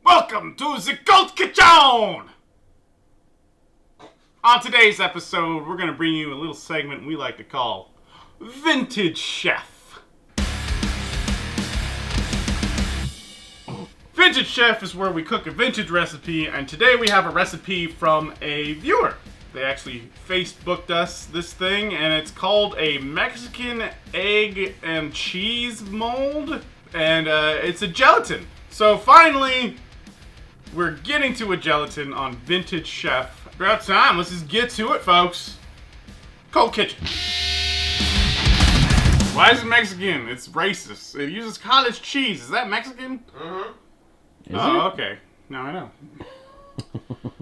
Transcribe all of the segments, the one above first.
Welcome to the Cult Kitchen! On today's episode, we're going to bring you a little segment we like to call Vintage Chef. Vintage Chef is where we cook a vintage recipe, and today we have a recipe from a viewer. They actually Facebooked us this thing, and it's called a Mexican egg and cheese mold, and it's a gelatin. So finally, we're getting to a gelatin on Vintage Chef. About time, let's just get to it, folks. Cold Kitchen. Why is it Mexican? It's racist. It uses cottage cheese. Is that Mexican? Mm-hmm. Okay. Now I know.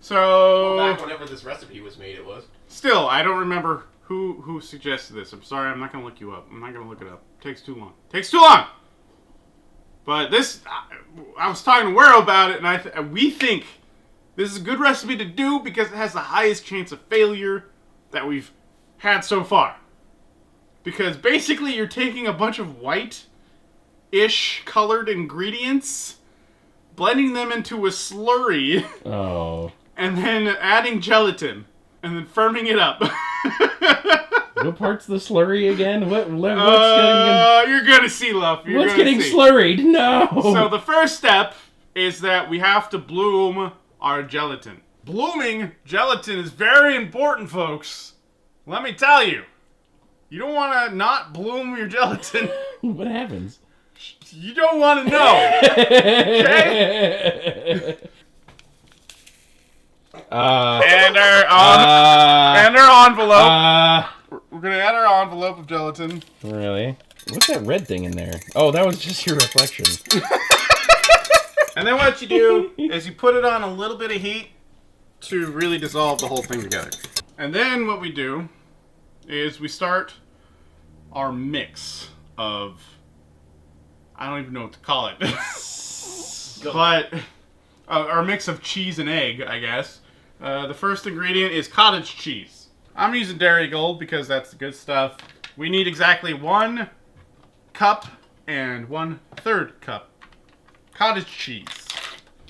So... Well, back whenever this recipe was made, it was. Still, I don't remember who suggested this. I'm sorry, I'm not going to look you up. I'm not going to look it up. It takes too long. But this... I was talking to Wero about it, and we think this is a good recipe to do because it has the highest chance of failure that we've had so far. Because basically you're taking a bunch of white-ish colored ingredients, blending them into a slurry, and then adding gelatin, and then firming it up. What part's the slurry again? What's you're gonna see, Loafy. What's getting slurried? No! So the first step is that we have to bloom our gelatin. Blooming gelatin is very important, folks. Let me tell you. You don't want to not bloom your gelatin. What happens? You don't want to know. Okay? And our envelope. We're going to add our envelope of gelatin. Really? What's that red thing in there? Oh, that was just your reflection. And then what you do is you put it on a little bit of heat to really dissolve the whole thing together. And then what we do is we start our mix of... I don't even know what to call it. But our mix of cheese and egg, I guess. The first ingredient is cottage cheese. I'm using Dairy Gold because that's the good stuff. We need exactly 1 cup and 1/3 cup cottage cheese.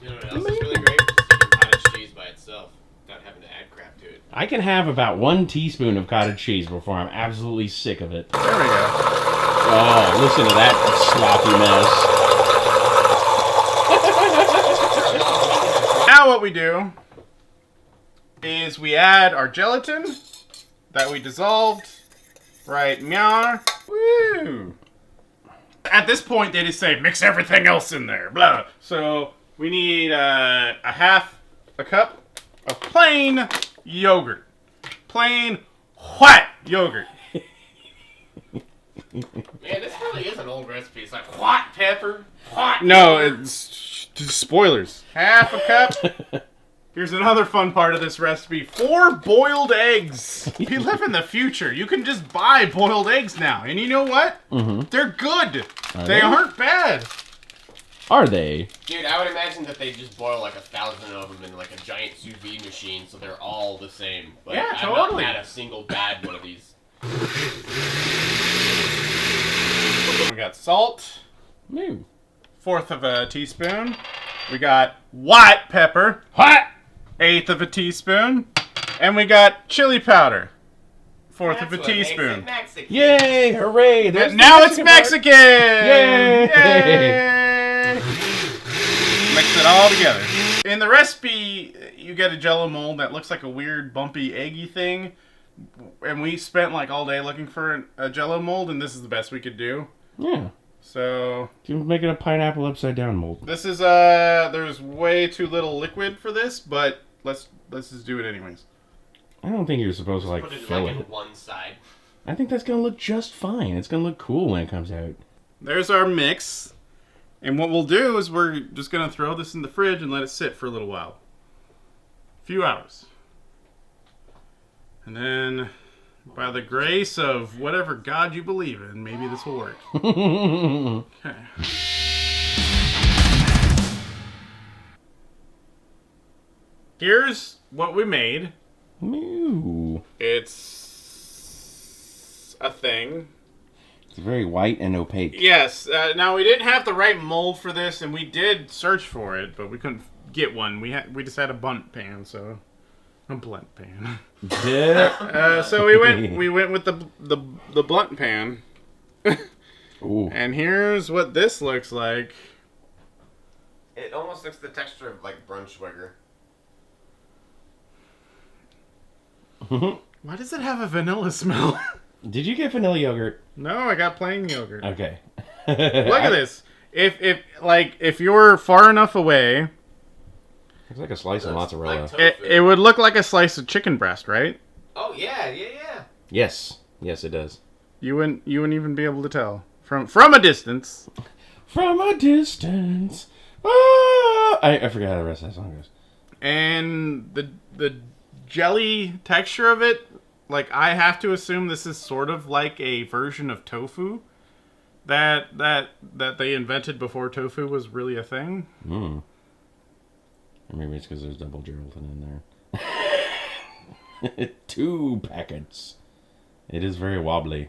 You know what else is really great? Just eating cottage cheese by itself without having to add crap to it. I can have about 1 teaspoon of cottage cheese before I'm absolutely sick of it. There we go. Oh, listen to that sloppy mess. Now what we do is we add our gelatin that we dissolved right meow. Woo! At this point, they just say mix everything else in there. Blah. So we need a half a cup of plain yogurt, plain white yogurt. Man, this really is an old recipe. It's like white pepper, white. No, it's just spoilers. Half a cup. Here's another fun part of this recipe. 4 boiled eggs. We live in the future. You can just buy boiled eggs now. And you know what? Mm-hmm. They're good. They aren't bad. Are they? Dude, I would imagine that they just boil like 1,000 of them in like a giant sous vide machine, so they're all the same. But Yeah, I've totally. not had a single bad one of these. We got salt. Moo. 1/4 of a teaspoon. We got white pepper. What? 1/8 of a teaspoon. And we got chili powder. 1/4 of a That's what makes teaspoon. it Mexican. Yay! Hooray! And now it's Mexican! Yay! Yay! Mix it all together. In the recipe, you get a Jello mold that looks like a weird, bumpy, eggy thing. And we spent like all day looking for a Jello mold, and this is the best we could do. Yeah. So You can make it a pineapple upside down mold. this is there's way too little liquid for this, but let's just do it anyways. I don't think you're supposed to like Put it fill like in it. one side. I think that's gonna look just fine. It's gonna look cool when it comes out. There's our mix. And what we'll do is we're just going to throw this in the fridge and let it sit for a little while. A few hours. And then, by the grace of whatever God you believe in, maybe this will work. Okay. Here's what we made. Moo. It's a thing. It's very white and opaque. Yes. Now we didn't have the right mold for this, and we did search for it, but we couldn't get one. We just had a bunt pan, so a blunt pan. So we went with the blunt pan. Ooh. And here's what this looks like. It almost looks the texture of like Brunschweiger. Why does it have a vanilla smell? Did you get vanilla yogurt? No, I got plain yogurt. Okay. Look at this. If you're far enough away, Looks like a slice of mozzarella. Like it would look like a slice of chicken breast, right? Oh yeah. Yes, it does. You wouldn't even be able to tell from a distance. From a distance. Ah! I forgot how the rest of that song goes. And the jelly texture of it, like, I have to assume this is sort of like a version of tofu that they invented before tofu was really a thing. Or maybe it's because there's double gelatin in there. 2 packets. It is very wobbly.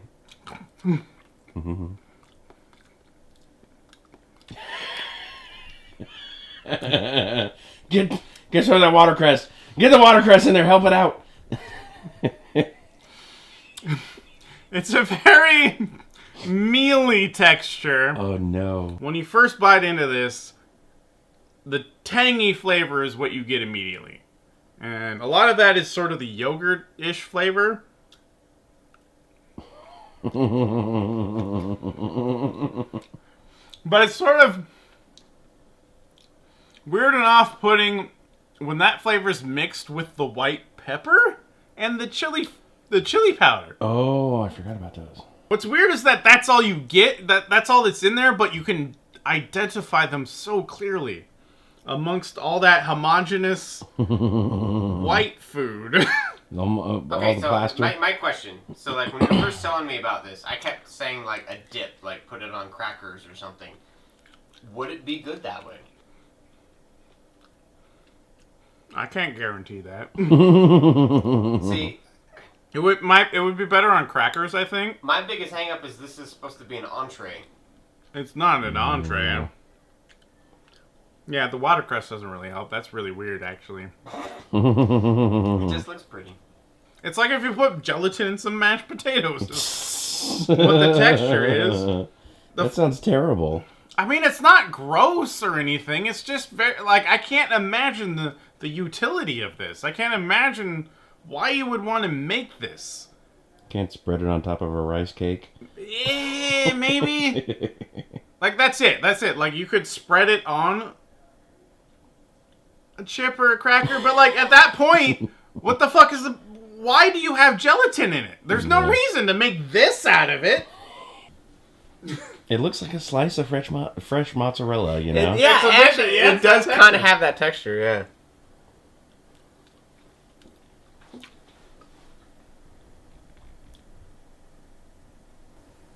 Get some of that watercress. Get the watercress in there. Help it out. It's a very mealy texture. Oh no. When you first bite into this, the tangy flavor is what you get immediately. And a lot of that is sort of the yogurt-ish flavor. But it's sort of weird and off-putting when that flavor's mixed with the white pepper and the chili powder. Oh, I forgot about those. What's weird is that that's all you get. That's all that's in there, but you can identify them so clearly amongst all that homogeneous white food. All Okay, the so plaster. my question. So like when you were first telling me about this, I kept saying like a dip, like put it on crackers or something. Would it be good that way? I can't guarantee that. See, It would be better on crackers, I think. my biggest hang up is this is supposed to be an entree. It's not an entree. Yeah, the watercress doesn't really help. That's really weird, actually. It just looks pretty. It's like if you put gelatin in some mashed potatoes. That's what the texture is. That sounds terrible. I mean, it's not gross or anything. It's just very, like, I can't imagine the utility of this. I can't imagine why you would want to make this. Can't spread it on top of a rice cake. Maybe. Like, that's it. Like, you could spread it on a chip or a cracker, but, like, at that point, what the fuck is why do you have gelatin in it? There's no reason to make this out of it. It looks like a slice of fresh mozzarella, you know? Yeah, actually, yeah, it does that's kind of have that texture, yeah.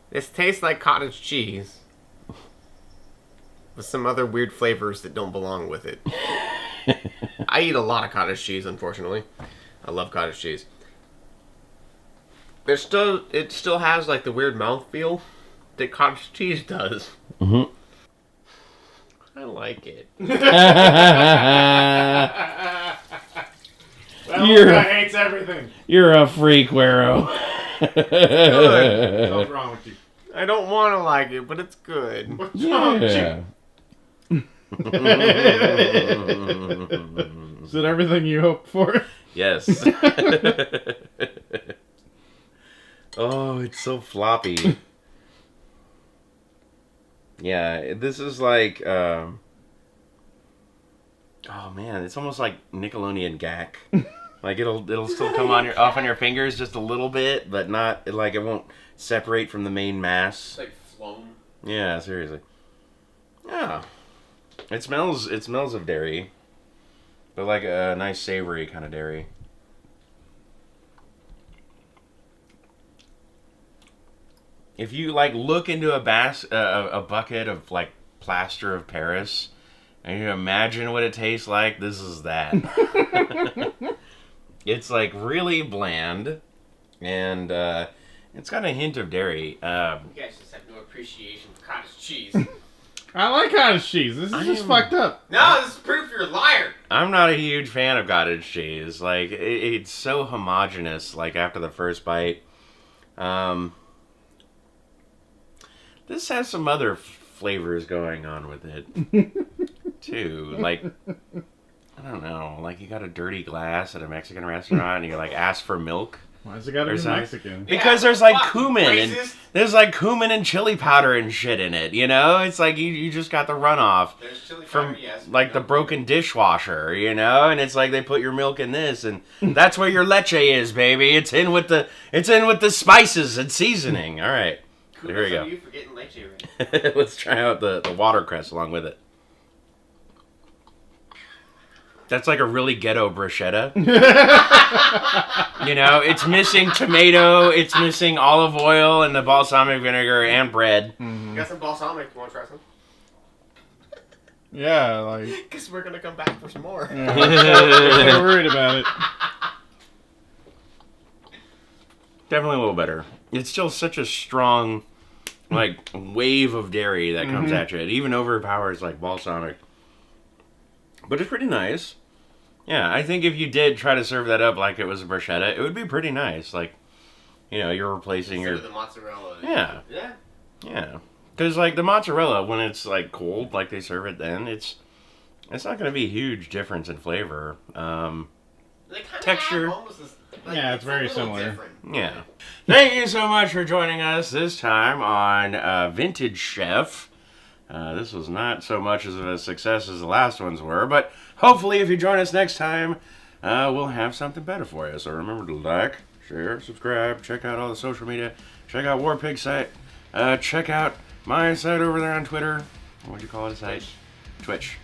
This tastes like cottage cheese with some other weird flavors that don't belong with it. I eat a lot of cottage cheese, unfortunately. I love cottage cheese. It still has like the weird mouthfeel that cottage cheese does. Mm-hmm. I like it. That hates everything. You're a freak, Wero. Good. What's wrong with you? I don't want to like it, but it's good. What's wrong with Yeah. you? Is it everything you hoped for? Yes. Oh, it's so floppy. Yeah, this is like, oh man, it's almost like Nickelodeon gack. Like it'll still come off on your fingers just a little bit, but not like it won't separate from the main mass. It's like flown. Yeah, seriously. Yeah, it smells of dairy, but like a nice savory kind of dairy. If you like look into a bucket of like plaster of Paris, and you imagine what it tastes like, this is that. It's like really bland, and It's got a hint of dairy. You guys just have no appreciation for cottage cheese. I like cottage cheese. This is just fucked up. No, this is proof you're a liar. I'm not a huge fan of cottage cheese. Like, it's so homogenous, like, after the first bite. This has some other flavors going on with it, too. Like, I don't know. Like, you got a dirty glass at a Mexican restaurant, and you, like, ask for milk. Why's it gotta be Mexican? Because there's like cumin and there's like cumin and chili powder and shit in it, you know? It's like you just got the runoff from like the broken dishwasher, you know? And it's like they put your milk in this and that's where your leche is, baby. It's in with the spices and seasoning. All right. Here we go. You for getting leche right. Let's try out the watercress along with it. That's like a really ghetto bruschetta. You know, it's missing tomato, it's missing olive oil and the balsamic vinegar and bread. You got some balsamic. You want to try some? Yeah, like... Because we're going to come back for some more. Yeah, I'm so worried about it. Definitely a little better. It's still such a strong, like, wave of dairy that comes at you. It even overpowers, like, balsamic. But it's pretty nice. Yeah, I think if you did try to serve that up like it was a bruschetta, it would be pretty nice. Like, you know, you're replacing Instead of the mozzarella. Yeah. Yeah. Yeah. Because, like, the mozzarella, when it's, like, cold, like they serve it then, it's not going to be a huge difference in flavor. Texture. Yeah, it's very similar. Different. Yeah. Thank you so much for joining us this time on Vintage Chef. This was not so much of a success as the last ones were, but hopefully if you join us next time, we'll have something better for you. So remember to like, share, subscribe, check out all the social media, check out Warpig's site, check out my site over there on Twitter. What'd you call it, a site? Twitch.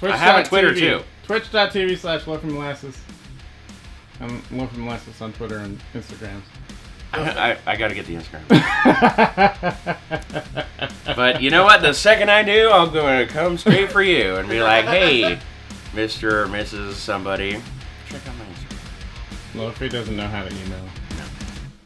I have a Twitter too. Twitch.tv/LoafyMolasses. I'm Loafy Molasses on Twitter and Instagram. I gotta get the Instagram. But you know what? The second I do, I'm gonna come straight for you and be like, hey, Mr. or Mrs. somebody, check out my Instagram. Loafy doesn't know how to email.